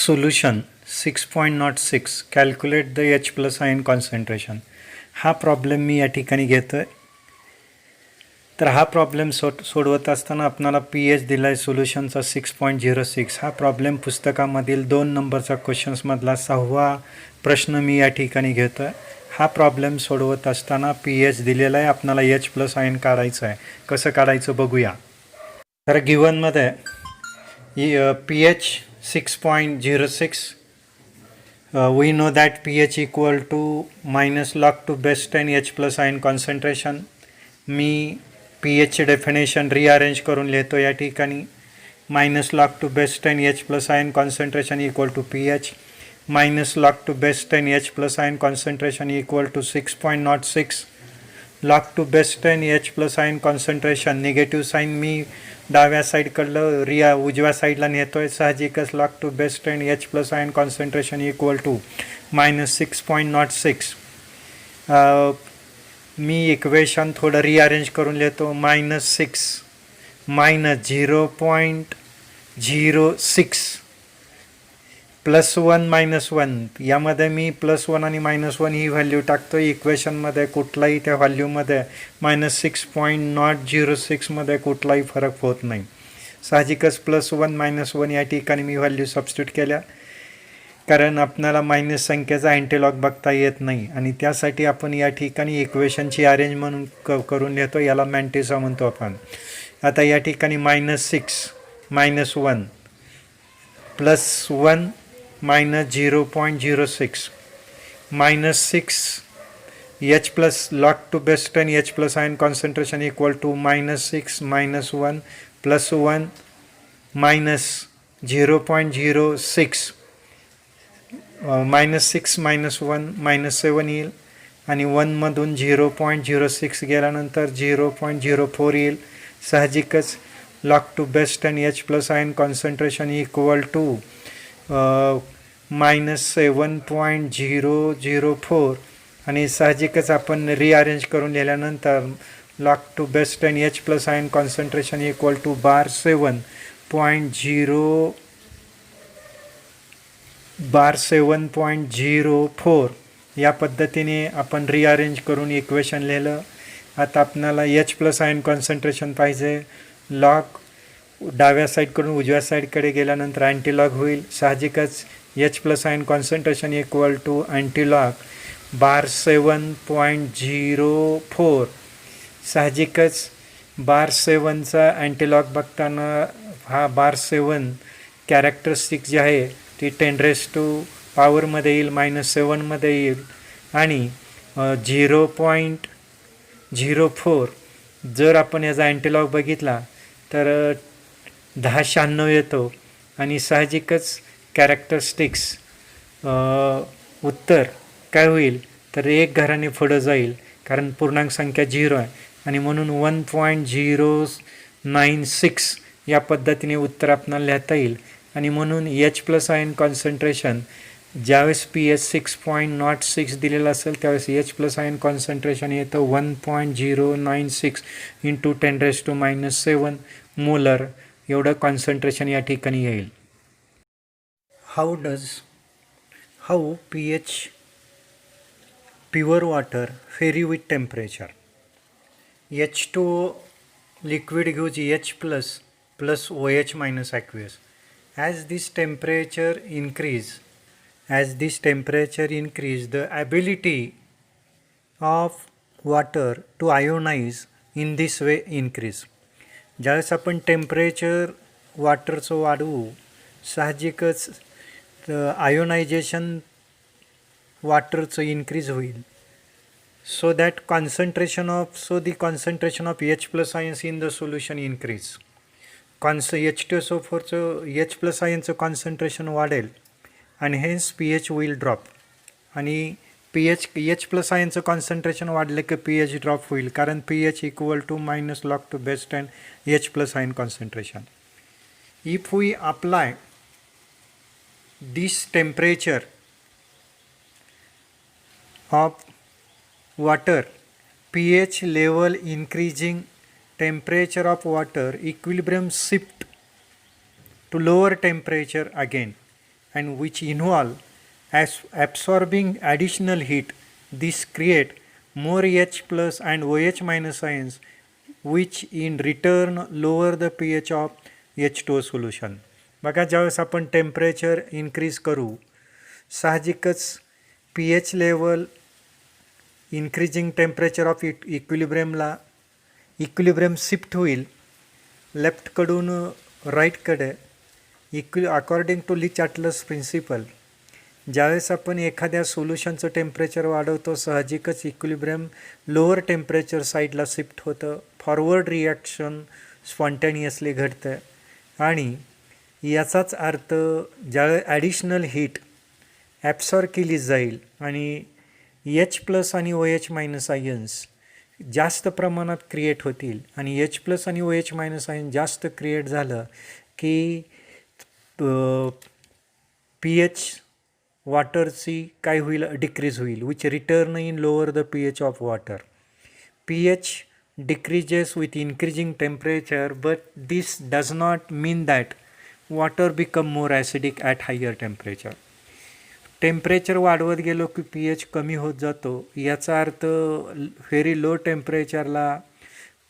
Solution 6.06 Calculate the H plus ion concentration. हा problem मी या ठिकाणी घेतो आहे. तर हा प्रॉब्लेम सोडवत असताना आपणाला पीएच दिला आहे सोल्युशनचा 6.06. हा प्रॉब्लेम पुस्तकामधील 2 नंबरचा क्वेश्चन्समधला 6वा प्रश्न मी या ठिकाणी घेतो आहे. हा प्रॉब्लेम सोडवत असताना पीएच दिलेला आहे, आपणाला एच प्लस आयन काढायचं आहे. कसं काढायचं बघूया. तर गिवनमध्ये pH 6.06, we know that pH equal to minus log to base 10 H plus ion concentration. मी pH चे डेफिनेशन रिअरेंज करून लिहितो या ठिकाणी. Minus log to base 10 H plus ion concentration equal to pH minus log to base 10 H plus ion concentration equal to 6.06. Log to base 10 H plus ion concentration negative sign मी डाव्या साईडकडलं उजव्या साईडला नेतो आहे. साहजिकच log to base 10 H plus ion concentration equal to minus 6.06. मी equation थोडं रिअरेंज करून लिहितो. Minus 6 minus 0.06 plus 1 minus 1. यामध्ये मी प्लस 1 आणि मायनस 1 ही व्हॅल्यू टाकतो. इक्वेशनमध्ये कुठलाही त्या व्हॅल्यूमध्ये मायनस 6.06मध्ये कुठलाही फरक होत नाही. साहजिकच प्लस 1 मायनस 1 या ठिकाणी मी व्हॅल्यू सबस्टिट्यूट केल्या, कारण आपल्याला मायनस संख्येचा अँटीलॉग बघता येत नाही आणि त्यासाठी आपण या ठिकाणी इक्वेशनची अरेंज म्हणून करून घेतो. याला मॅन्टिसा म्हणतो आपण. आता या ठिकाणी minus 6 minus 1 plus 1 minus 0.06 minus 6 H plus log to base 10 H plus ion concentration equal to minus 6 minus 1 plus 1 minus 0.06 minus 6 minus 1 minus 7 येईल आणि 1मधून 0.06 गेल्यानंतर 0.04 येईल. साहजिकच log to base 10 H plus ion concentration equal to minus 7.004 आणि साहजिकच आपण rearrange करून लिहिल्यानंतर log to base 10 H plus ion concentration equal to bar 7.04 या पद्धतीने आपण रिअरेंज करून इक्वेशन लिहिलं. आता आपल्याला H प्लस आयन कॉन्सन्ट्रेशन पाहिजे. लॉग डाव्या साईडकडून उजव्या साईडकडे गेल्यानंतर अँटीलॉग होईल. साहजिकच H plus ion concentration equal to antilog bar 7.04. साहजिकच बार 7चा अँटीलॉग बघताना हा बार 7 कॅरेक्टरिस्टिक जे आहे ती 10⁻⁴ येईल, मायनस 7मध्ये येईल आणि 0.04 जर आपण याचा अँटीलॉग बघितला तर 1096 येतो आणि साहजिकच कॅरेक्टरिस्टिक्स उत्तर काय होईल तर एक घराने पुढं जाईल, कारण पूर्णांक संख्या 0 आहे आणि म्हणून 1.096 या पद्धतीने उत्तर आपल्याला लिहिता येईल. आणि म्हणून H प्लस आयन कॉन्सन्ट्रेशन ज्यावेळेस pH 6.06 दिलेलं असेल त्यावेळेस H प्लस आयन कॉन्सन्ट्रेशन येतं 1.096 इंटू 10⁻⁷ मोलर एवढं कॉन्सन्ट्रेशन या ठिकाणी येईल. How pH pure water very with temperature. H2O liquid gives H plus OH minus aqueous. As this temperature increase, the ability of water to ionize in this way increase. ज्यावेळेस आपण temperature वॉटरचं वाढवू साहजिकच ionisation वॉटरचं increase होईल. so the concentration of H plus ions in the solution increase. H2SO4चं H plus आयनचं concentration वाढेल आणि hence pH will drop आणि H प्लस आयनचं कॉन्सन्ट्रेशन वाढलं की pH ड्रॉप होईल, कारण pH equal to minus log to base 10 H plus ion concentration. If we apply this temperature of water, pH level increasing, temperature of water equilibrium shift to lower temperature again, and which involve as absorbing additional heat. This create more H plus and OH minus ions, which in return lower the pH of H2O solution. बघा, ज्यावेळेस आपण temperature increase करू, साहजिकच pH level increasing temperature of इक्विलिब्रियमला equilibrium shift होईल लेफ्टकडून राईटकडे according to Le Chatelier's principle. ज्यावेळेस आपण एखाद्या सोल्युशनचं टेम्परेचर वाढवतो, साहजिकच इक्विलिब्रियम लोअर टेम्परेचर साईडला शिफ्ट होतं, फॉरवर्ड रिॲक्शन स्पॉन्टेनियसली घडतं. आणि याचाच अर्थ ज्यावेळेस ॲडिशनल हीट ॲब्सॉर्ब केली जाईल आणि एच प्लस आणि ओ एच मायनस आयन्स जास्त प्रमाणात क्रिएट होतील आणि एच प्लस आणि ओ एच मायनस आयन जास्त क्रिएट झालं की पी एच वॉटरची काय होईल, डिक्रीज होईल, which return in lower the P H of water. P H decreases with increasing temperature, but this does not mean that water become more acidic at higher temperature. Temperature वाढवत गेलो की P H कमी होत जातो, याचा अर्थ very low टेम्परेचरला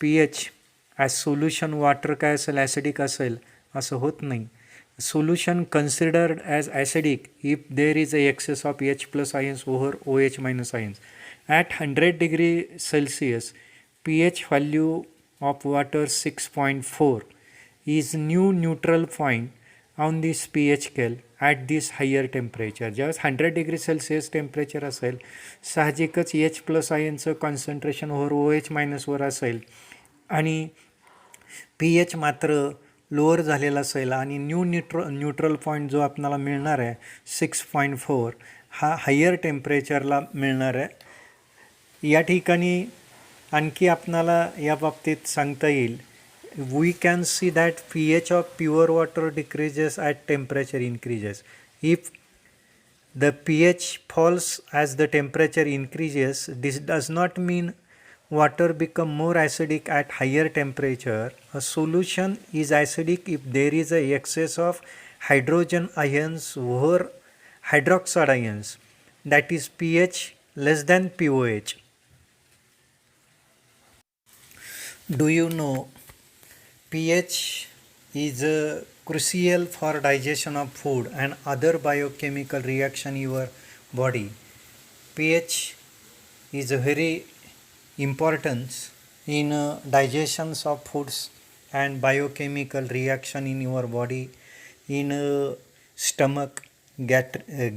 P H as solution water काय असेल, ॲसिडिक असेल असं होत नाही. Solution considered as acidic if there is a excess of H plus ions over O H minus ions. At 100 degree Celsius pH value of water 6.4 is new neutral point on this pH scale at this higher temperature. ज्यावेळेस 100 degree Celsius temperature असेल, साहजिकच H plus आयनचं concentration over O H मायनसवर असेल आणि P H मात्र lower झालेला असेल आणि न्यूट्रल पॉईंट जो आपल्याला मिळणार आहे 6.4 हा हायर टेम्परेचरला मिळणार आहे. या ठिकाणी आणखी आपणाला या बाबतीत सांगता येईल, we can see that P H of pure water decreases at temperature increases. If the P H falls as the temperature increases, this does not mean water become more acidic at higher temperature. A solution is acidic if there is a excess of hydrogen ions over hydroxide ions, that is pH less than pOH. Do you know pH is crucial for digestion of food and other biochemical reaction in your body. pH is a very importance in digestions of foods and biochemical reaction in your body. In stomach,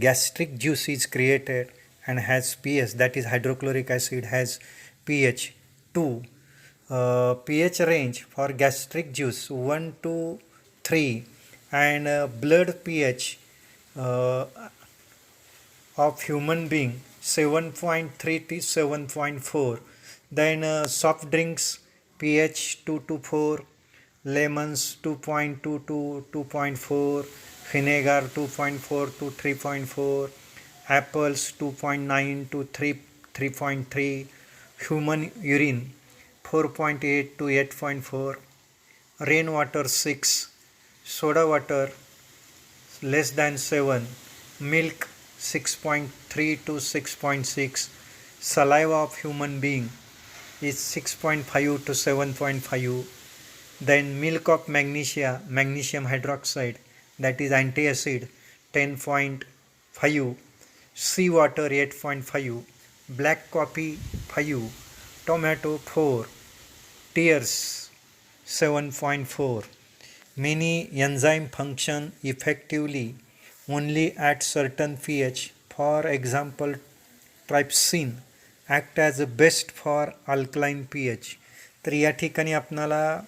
gastric juice is created and has pH, that is hydrochloric acid has pH 2. pH range for gastric juice 1 to 3 and blood pH of human being 7.3 to 7.4. Then soft drinks pH 2 to 4, lemons 2.2 to 2.4, vinegar 2.4 to 3.4, apples 2.9 to 3.3, human urine 4.8 to 8.4, rainwater 6, soda water less than 7, milk 6.3 to 6.6, saliva of human being is 6.5 to 7.5. Then milk of magnesium hydroxide, that is antacid 10.5, sea water 8.5, black coffee 5, tomato 4, tears 7.4. Many enzyme function effectively only at certain pH. For example, trypsin act as a best for alkaline pH. तर या ठिकाणी आपणाला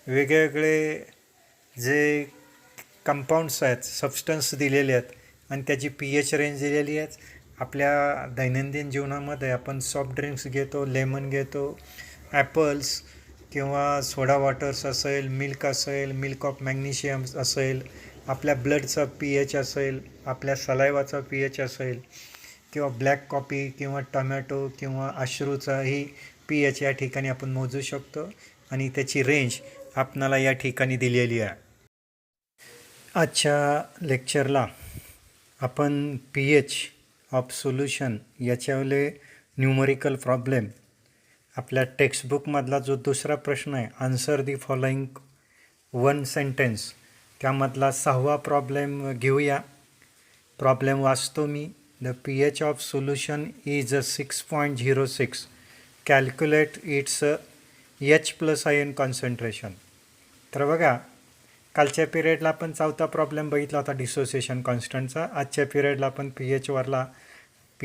वेगवेगळे जे compounds आहेत, substance दिलेले आहेत आणि त्याची पी एच रेंज दिलेली आहेत. आपल्या दैनंदिन जीवनामध्ये आपण सॉफ्ट ड्रिंक्स घेतो, लेमन घेतो, ॲपल्स किंवा सोडा वॉटर्स असेल, मिल्क असेल, मिल्क ऑफ मॅग्नेशियम असेल, आपल्या ब्लडचा पी एच असेल, आपल्या सलायवाचा पी एच असेल किंवा ब्लॅक कॉफी किंवा टमॅटो किंवा अश्रूचाही पी एच या ठिकाणी आपण मोजू शकतो आणि त्याची रेंज आपणाला या ठिकाणी दिलेली आहे. आजच्या लेक्चरला आपण पी एच ऑफ सोल्युशन याच्यावले न्यूमरिकल प्रॉब्लेम आपल्या टेक्स्टबुकमधला जो दुसरा प्रश्न आहे answer the following one sentence त्यामधला 6वा प्रॉब्लेम घेऊया. प्रॉब्लेम वाचतो मी. The P H of solution is 6.06. Calculate its H plus ion concentration. तर बघा, कालच्या पिरियडला आपण 4था प्रॉब्लेम बघितला होता डिसोसिएशन कॉन्स्टंटचा. आजच्या पिरियडला आपण पी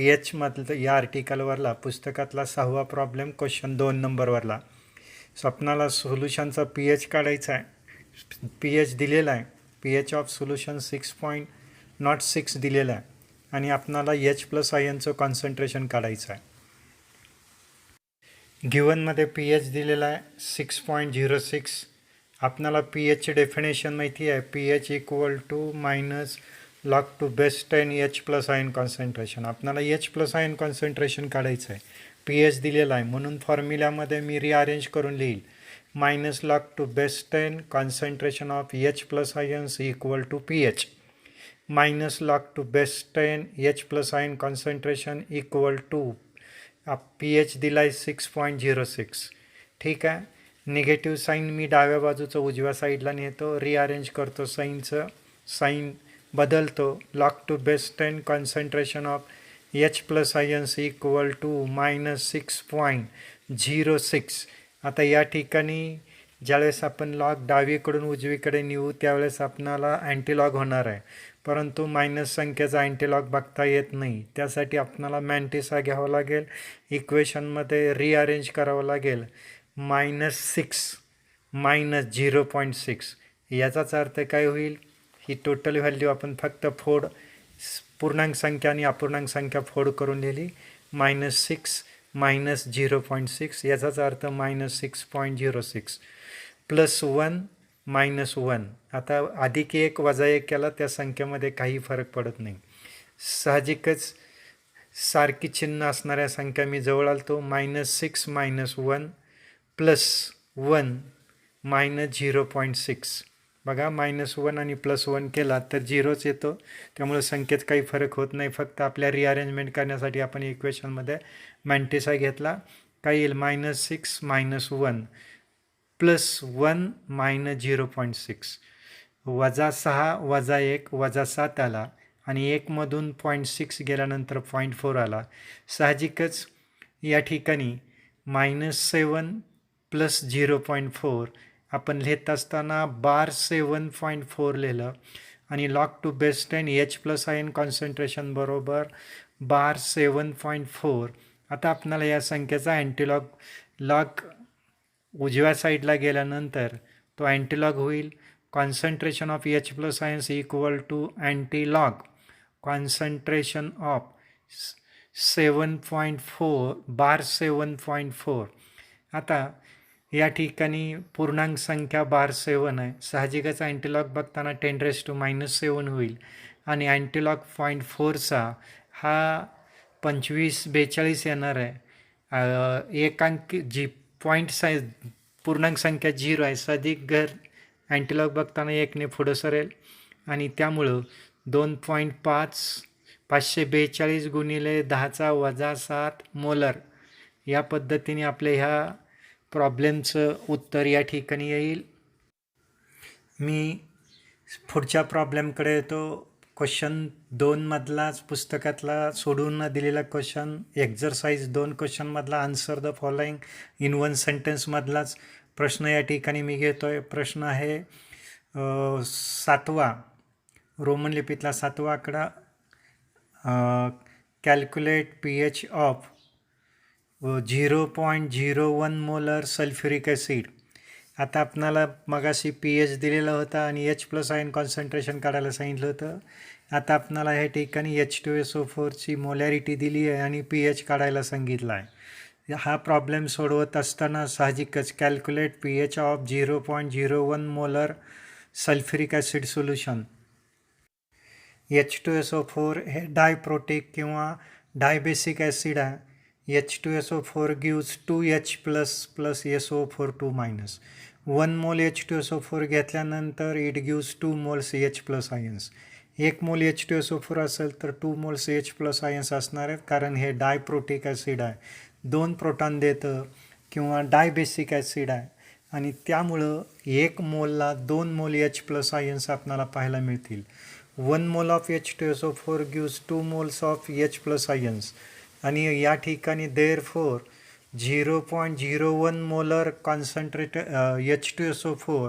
एचमधलं या आर्टिकलवरला पुस्तकातला 6वा प्रॉब्लेम क्वेश्चन 2 नंबरवरला. सो आपणाला सोल्युशनचा पी एच काढायचा आहे. पी एच दिलेला आहे. पी एच ऑफ सोल्युशन 6.06 दिलेला आहे आणि आपणाला एच प्लस आयनचं कॉन्सन्ट्रेशन काढायचं आहे. गिवनमध्ये पी एच दिलेला आहे 6.06. आपणाला पी एचची डेफिनेशन माहिती आहे. P H equal to minus log to base 10 H plus ion concentration. आपल्याला एच प्लस आयन कॉन्सन्ट्रेशन काढायचं आहे. पी एच दिलेला आहे म्हणून फॉर्म्युल्यामध्ये मी रिअरेंज करून लिहील. Minus log to base 10 concentration of H plus ions equal to P H. Minus log to base 10 H plus ion concentration equal to P H दिला आहे 6.06. ठीक आहे. निगेटिव्ह साईन मी डाव्या बाजूचं उजव्या साईडला नेतो. रिअरेंज करतो. साईन बदलतो. Log to base 10 concentration of H plus ions equal to minus 6.06. आता या ठिकाणी ज्यावेळेस आपण लॉग डावीकडून उजवीकडे नेऊ त्यावेळेस आपणाला अँटीलॉग होणार आहे, परंतु मायनस संख्येचा अँटीलॉग बघता येत नाही. त्यासाठी आपणाला मॅन्टिसा घ्यावा लागेल. इक्वेशनमध्ये रिअरेंज करावं लागेल. -6 मायनस 0.6. याचाच अर्थ काय होईल? ही टोटल व्हॅल्यू आपण फक्त पूर्णांक संख्या आणि अपूर्णांक संख्या फोड करून लिहिली. -6 मायनस 0.6 याचाच अर्थ -6.06 प्लस 1 मायनस 1. आता अधिक 1 वजा 1 केला त्या संख्येमध्ये काही फरक पडत नाही. साहजिकच सारखी चिन्ह असणाऱ्या संख्या मी जवळ आलतो. -6 मायनस 1 प्लस 1 मायनस 0.6. बघा, -1 आणि +1 केला तर 0च येतो. त्यामुळे संख्येत काही फरक होत नाही. फक्त आपल्या रिअरेंजमेंट करण्यासाठी आपण इक्वेशनमध्ये मॅन्टिसा घेतला. काय येईल? -6 मायनस 1 प्लस 1 मायनस 0.6 वजा 6 वजा 1 वजा 7 आला आणि 1मधून 0.6 गेल्यानंतर 0.4 आला. साहजिकच या ठिकाणी -7 प्लस 0.4 आपण लिहित असताना बार 7.4 लिहिलं आणि log to base 10 H plus ion concentration बरोबर बार 7.4. आता आपणाला या संख्येचा लॉग उजव्या साईडला गेल्यानंतर तो अँटीलॉग होईल. Concentration of H plus ions equal to antilog concentration of 7.4 bar 7.4. आता या ठिकाणी पूर्णांक संख्या बार 7 आहे. साहजिकच अँटीलॉग बघताना 10⁻⁻7 होईल आणि अँटीलॉग 0.4चा हा 2542 येणार आहे. एक अंक जी पूर्णांक संख्या 0 आहे. साधिक घर अँटीलॉग बघताना 1ने पुढं सरेल आणि त्यामुळं 2.5 542 गुणिले 10⁻⁷ मोलर या पद्धतीने आपल्या ह्या प्रॉब्लेमचं उत्तर या ठिकाणी येईल. मी पुढच्या प्रॉब्लेमकडे येतो. क्वेश्चन 2मधलाच पुस्तकातला सोडवून न दिलेला क्वेश्चन एक्झरसाइज 2 क्वेश्चनमधला answer the following in one सेंटेन्समधलाच प्रश्न या ठिकाणी मी घेतो आहे. प्रश्न आहे 7वा रोमन लिपीतला 7वा आकडा. Calculate P H of 0.01 molar sulphuric acid. आता आपणाला मगाशी पी एच दिलेला होता आणि एच प्लस आयन कॉन्सन्ट्रेशन काढायला सांगितलं होतं. आता आपणाला ह्या ठिकाणी H2SO4ची मोलॅरिटी दिली आहे आणि पी एच काढायला सांगितलं आहे. हा प्रॉब्लेम सोडवत असताना साहजिकच calculate P H of 0.01 molar sulphuric acid solution. H2SO4 हे डायप्रोटिक किंवा डायबेसिक ॲसिड आहे. H2SO4 gives 2H plus SO4 2-. 1 mole H2SO4 घेतल्यानंतर it gives 2 moles H plus ions. 1 मोल H2SO4 असेल तर 2 मोल्स H प्लस आयन्स असणार आहेत, कारण हे डायप्रोटिक ॲसिड आहे, 2 प्रोटॉन देतं किंवा डायबेसिक ॲसिड आहे आणि त्यामुळं 1 मोलला 2 मोल H प्लस आयन्स आपल्याला पाहायला मिळतील. 1 mole of H2SO4 gives 2 moles of H plus ions आणि या ठिकाणी therefore 0.01 molar concentrate H2SO4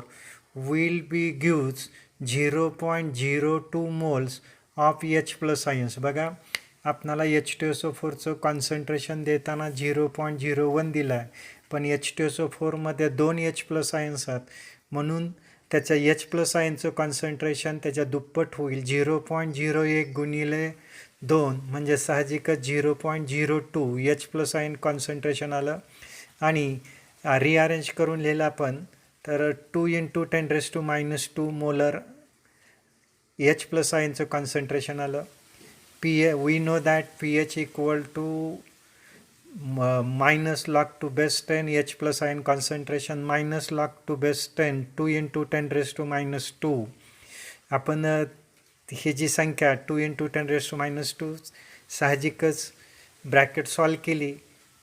will be gives 0.02 moles of H plus ions. बघा आपणाला H2SO4चं कॉन्सन्ट्रेशन देताना 0.01 दिलं आहे, पण H2SO4मध्ये 2 H प्लस आयन्स आहेत, म्हणून त्याच्या H प्लस आयनचं कॉन्सन्ट्रेशन त्याच्या दुप्पट होईल. 0.01 गुणिले 2 म्हणजे साहजिकच 0.02 H प्लस आयन कॉन्सन्ट्रेशन आलं. आणि रिअरेंज करून लिहिलं आपण तर 2 × 10⁻² मोलर H प्लस आयनचं कॉन्सन्ट्रेशन आलं. We know that pH equal to minus log to base 10 H plus ion concentration minus log to base 10 2 × 10⁻². आपण ही जी संख्या 2 × 10⁻² साहजिकच ब्रॅकेट सॉल्व केली.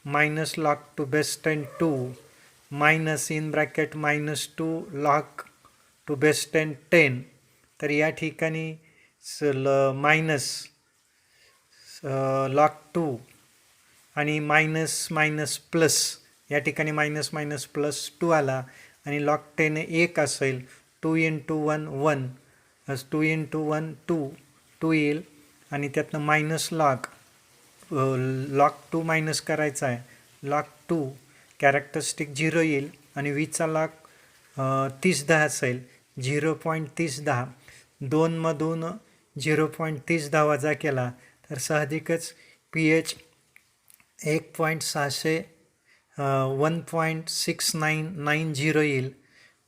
Minus log to base 10 2 minus in bracket -2 log to base 10 10. तर या ठिकाणी minus log 2 आणि minus minus plus, या ठिकाणी मायनस मायनस प्लस 2 आला आणि लॉग 10 1 असेल. 2 × 1 1 2 × 1 2 येईल आणि त्यातनं मायनस लॉग 2 मायनस करायचा आहे. लॉग 2 कॅरेक्टरिस्टिक 0 येईल आणि 20चा लॉग 3010 असेल. 0.3010 2मधून 0.3010 वजा केला तर साहजिकच pH 1.6990 येईल.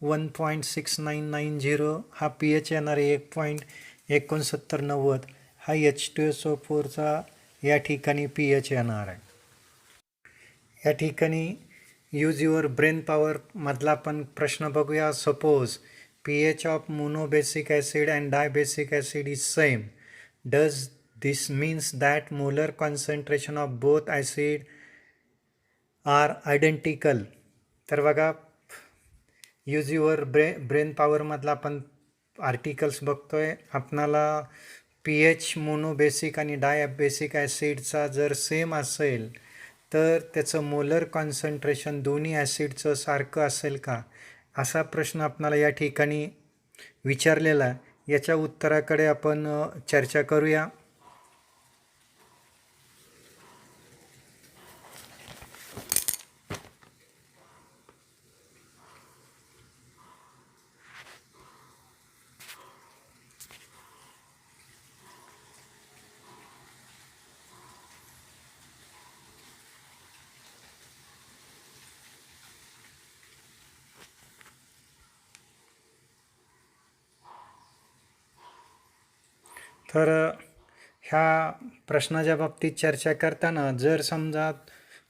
1.6990 हा pH येणार आहे. 1.6990 हा H2SO4चा या ठिकाणी pH येणार आहे. या ठिकाणी यूज युअर ब्रेन पॉवर मधला पण प्रश्न बघूया. Suppose pH of monobasic acid and dibasic acid is same. Does this means that molar concentration of both acid are identical. तर बघा यूज युअर ब्रेन पॉवरमधला आपण आर्टिकल्स बघतोय. आपणाला pH मोनोबेसिक आणि डायबेसिक ॲसिडचा जर सेम असेल तर त्याचं मोलर कॉन्सन्ट्रेशन दोन्ही ॲसिडचं सारखं असेल का, असा प्रश्न आपणाला या ठिकाणी विचारलेला. याच्या उत्तराकडे आपण चर्चा करूया. तर ह्या प्रश्नाच्या बाबतीत चर्चा करताना जर समजा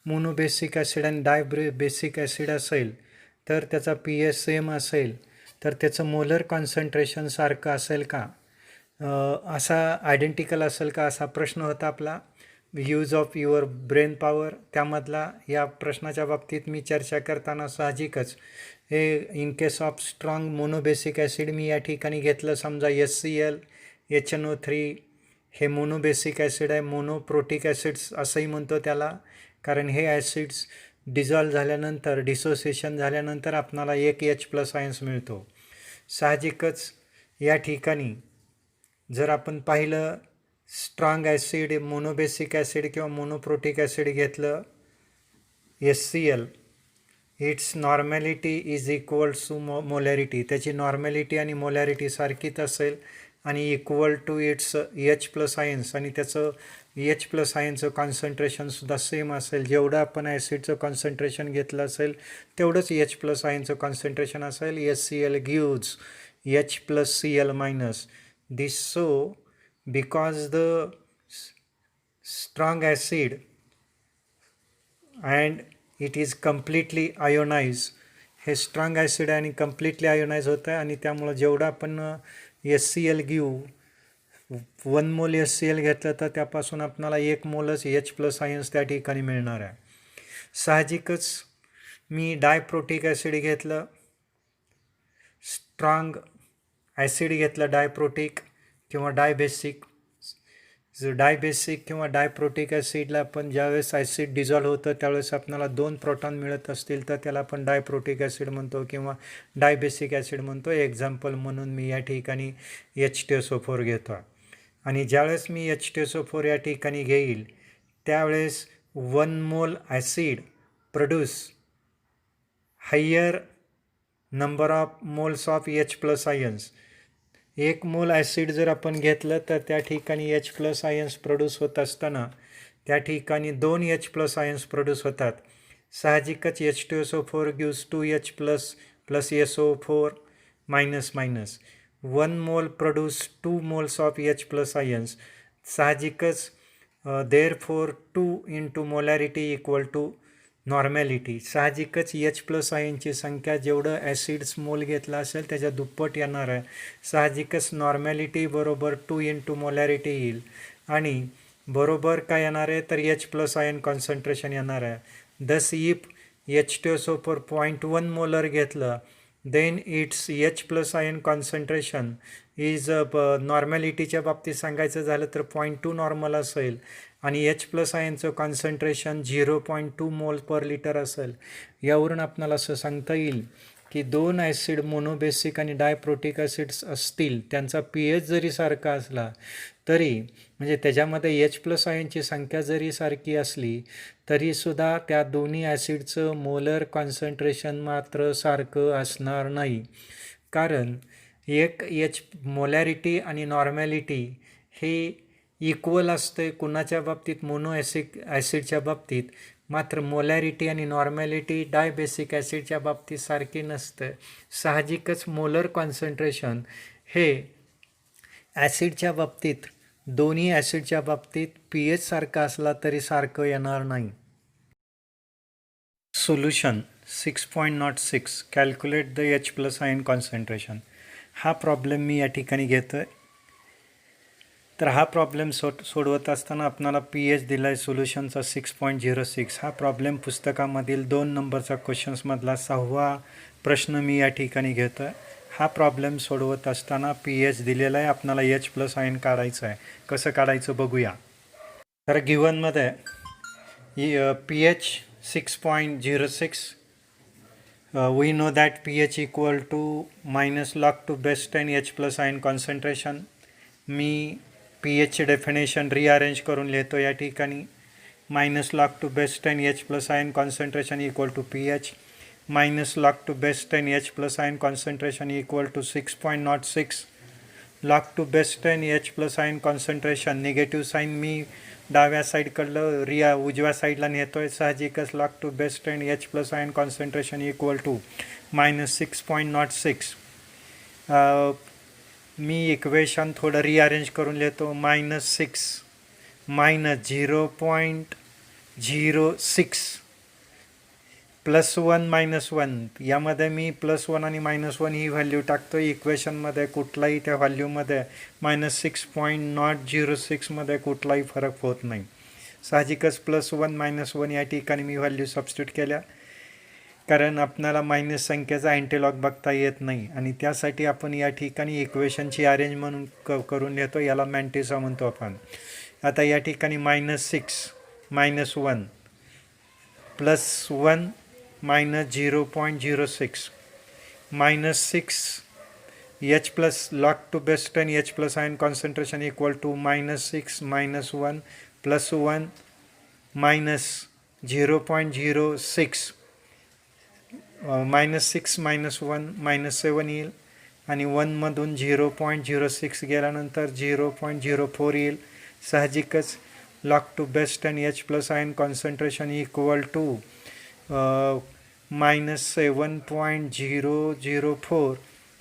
मोनोबेसिक ॲसिड आणि डायबेसिक ॲसिड असेल तर त्याचा pH सेम असेल तर त्याचं मोलर कॉन्सन्ट्रेशन सारखं असेल का, असा आयडेंटिकल असेल का, असा प्रश्न होता आपला. Use of your brain power त्यामधला या प्रश्नाच्या बाबतीत मी चर्चा करताना साहजिकच हे in case of strong monobasic acid मी या ठिकाणी घेतलं. समजा HCl HNO3 हे मोनोबेसिक ॲसिड आहे. मोनोप्रोटिक ॲसिड्स असंही म्हणतो त्याला, कारण हे ॲसिड्स डिझॉल्व झाल्यानंतर डिसोसिएशन झाल्यानंतर आपणाला एक H प्लस आयन्स मिळतो. साहजिकच या ठिकाणी जर आपण पाहिलं स्ट्रॉंग ॲसिड मोनोबेसिक ॲसिड किंवा मोनोप्रोटिक ॲसिड घेतलं HCl, its normality is equals to molarity. त्याची नॉर्मॅलिटी आणि मोलॅरिटी सारखीच असेल आणि equal to its H plus ions आणि त्याचं H प्लस आयनचं कॉन्सन्ट्रेशनसुद्धा सेम असेल. जेवढं आपण ॲसिडचं कॉन्सन्ट्रेशन घेतलं असेल तेवढंच H प्लस आयनचं कॉन्सन्ट्रेशन असेल. HCl gives H plus Cl minus. This so because the strong acid and it is completely ionize. हे स्ट्रॉंग ॲसिड आणि कम्प्लिटली आयोनाइज होतं आहे आणि त्यामुळं जेवढं आपण HCl घेऊ 1 मोल HCl घेतलं तर त्यापासून आपल्याला 1 मोलच H+ आयन्स त्या ठिकाणी मिळणार आहे. साहजिकच मी डायप्रोटिक ॲसिड घेतलं, स्ट्रॉंग ॲसिड घेतलं डायप्रोटिक किंवा डायबेसिक. डायबेसिक किंवा डायप्रोटिक ॲसिडला आपण ज्यावेळेस ॲसिड डिझॉल्व्ह होतं त्यावेळेस आपल्याला 2 प्रोटॉन मिळत असतील तर त्याला आपण डायप्रोटिक ॲसिड म्हणतो किंवा डायबेसिक ॲसिड म्हणतो. एक्झाम्पल म्हणून मी या ठिकाणी H2SO4 घेतो आणि ज्यावेळेस मी H2SO4 या ठिकाणी घेईल त्यावेळेस 1 mole acid produce higher number of moles of H+ ions. 1 mole acid जर आपण घेतलं तर त्या ठिकाणी H+ आयन्स प्रोड्यूस होत असताना त्या ठिकाणी 2 H+ आयन्स प्रोड्यूस होतात. साहजिकच H2SO4 gives 2H plus SO4 minus minus. 1 mole produce 2 moles of H+ ions. साहजिकच therefore 2 into molarity equal to नॉर्मॅलिटी. साहजिकच H+ आयनची संख्या जेवढं ॲसिड्स मोल घेतला असेल त्याच्या दुप्पट येणार आहे. साहजिकच नॉर्मॅलिटी बरोबर 2 into मोलॅरिटी येईल आणि बरोबर काय येणार आहे तर H+ आयन कॉन्सन्ट्रेशन येणार आहे. दस इफ H2SO4 0.1 मोलर घेतलं then its H+ ion concentration is नॉर्मॅलिटीच्या बाबतीत सांगायचं झालं तर 0.2 नॉर्मल असेल आणि H+ आयनचं कॉन्सन्ट्रेशन 0.2 मोल पर लिटर असेल. यावरून आपल्याला असं सांगता येईल की 2 ॲसिड मोनोबेसिक आणि डायप्रोटिक ॲसिड्स असतील त्यांचा pH जरी सारखा असला तरी म्हणजे त्याच्यामध्ये H+ आयनची संख्या जरी सारखी असली तरीसुद्धा त्या दोन्ही ॲसिडचं मोलर कॉन्सन्ट्रेशन मात्र सारखं असणार नाही. कारण एक मोलॅरिटी आणि नॉर्मॅलिटी हे इक्वल असते कुणाच्या बाबतीत ॲसिडच्या बाबतीत, मात्र मोलॅरिटी आणि नॉर्मॅलिटी डायबेसिक ॲसिडच्या बाबतीत सारखी नसतं. साहजिकच मोलर कॉन्सन्ट्रेशन हे ॲसिडच्या बाबतीत दोन्ही ॲसिडच्या बाबतीत pH सारखा असला तरी सारखं येणार नाही. Solution 6.06 calculate the H+ ion concentration. हा प्रॉब्लेम मी या ठिकाणी घेतो आहे. तर हा प्रॉब्लेम सोडवत असताना आपणाला pH दिला आहे सोल्युशनचा 6.06. हा प्रॉब्लेम पुस्तकामधील 2 नंबरचा क्वेश्चन्समधला 6वा प्रश्न मी या ठिकाणी घेतो आहे. हा प्रॉब्लेम सोडवत असताना pH दिलेला आहे, आपणाला H+ आयन काढायचं आहे. कसं काढायचं बघूया. तर गिवनमध्ये pH 6.06. We know that pH equal to minus log to base 10 H+ ion concentration. मी pH डेफिनेशन रिअरेंज करून लिहितो या ठिकाणी. Minus log to base 10 H+ ion concentration equal to pH minus log to base 10 H+ ion concentration equal to 6.06. Log to base 10 H+ ion concentration negative sign मी डाव्या साईडकडलं उजव्या साईडला नेतो आहे. साहजिकच log to base 10 H+ ion concentration equal to -6.06. मी equation थोडं रिअरेंज करून लिहितो. -6 -0.06 +1 -1. यामध्ये मी +1 आणि -1 ही व्हॅल्यू टाकतो. इक्वेशनमध्ये कुठलाही त्या व्हॅल्यूमध्ये -6.06 मध्ये कुठलाही फरक होत नाही. साहजिकच +1 -1 या ठिकाणी मी व्हॅल्यू सबस्टिट्यूट केल्या कारण आपल्याला मायनस संख्येचा अँटीलॉग बघता येत नाही आणि त्यासाठी आपण या ठिकाणी इक्वेशनची अरेंज म्हणून करून लिहितो. याला मॅन्टिसा म्हणतो आपण. आता या ठिकाणी -6 -1 +1 -0.06 -6 H+ log to base 10 H+ ion concentration equal to -6 -1 +1 -0.06 -6 -1 -7 येईल आणि 1मधून 0.06 गेल्यानंतर 0.04 येईल. साहजिकच log to base 10 H+ ion concentration equal to -7.004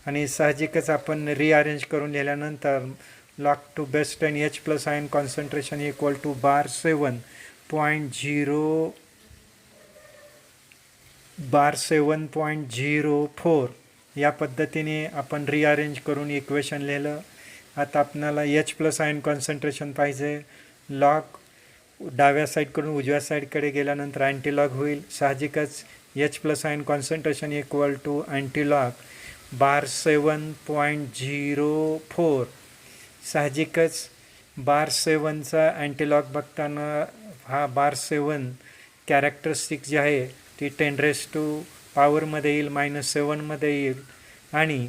आणि साहजिकच आपण रिअरेंज करून लिहिल्यानंतर log to base 10 H+ ion concentration equal to -7.04 या पद्धतीने आपण रिअरेंज करून इक्वेशन लिहिलं आता आपल्याला एच प्लस आयन कॉन्सन्ट्रेशन पाहिजे. लॉग डाव्या साईडकडून उजव्या साईडकडे गेल्यानंतर अँटीलॉग होईल. साहजिकच H plus ion concentration equal to antilog bar 7.04. साहजिकच बार 7चा अँटीलॉग बघताना हा बार 7 कॅरेक्टरिस्टिक जी आहे ती 10⁻⁻ येईल, -7मध्ये येईल. आणि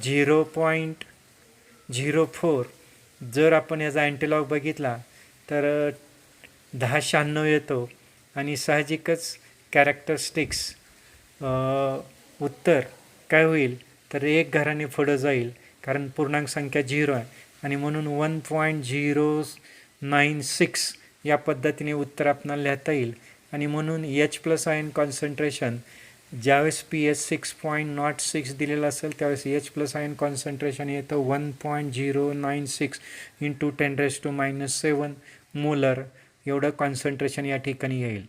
0.04 जर आपण याचा अँटीलॉग बघितला तर 1096 येतो. आणि साहजिकच कॅरेक्टरिस्टिक्स उत्तर काय होईल तर 1 घराने पुढं जाईल, कारण पूर्णांक संख्या 0 आहे. आणि म्हणून 1.096 या पद्धतीने उत्तर आपल्याला लिहिता येईल. आणि म्हणून एच प्लस आयन कॉन्सन्ट्रेशन ज्यावेळेस PS 6.06 दिलेलं असेल त्यावेळेस एच प्लस आयन कॉन्सन्ट्रेशन येतं 1.096 × 10⁻⁻7 मोलर एवढं कॉन्सन्ट्रेशन या ठिकाणी येईल.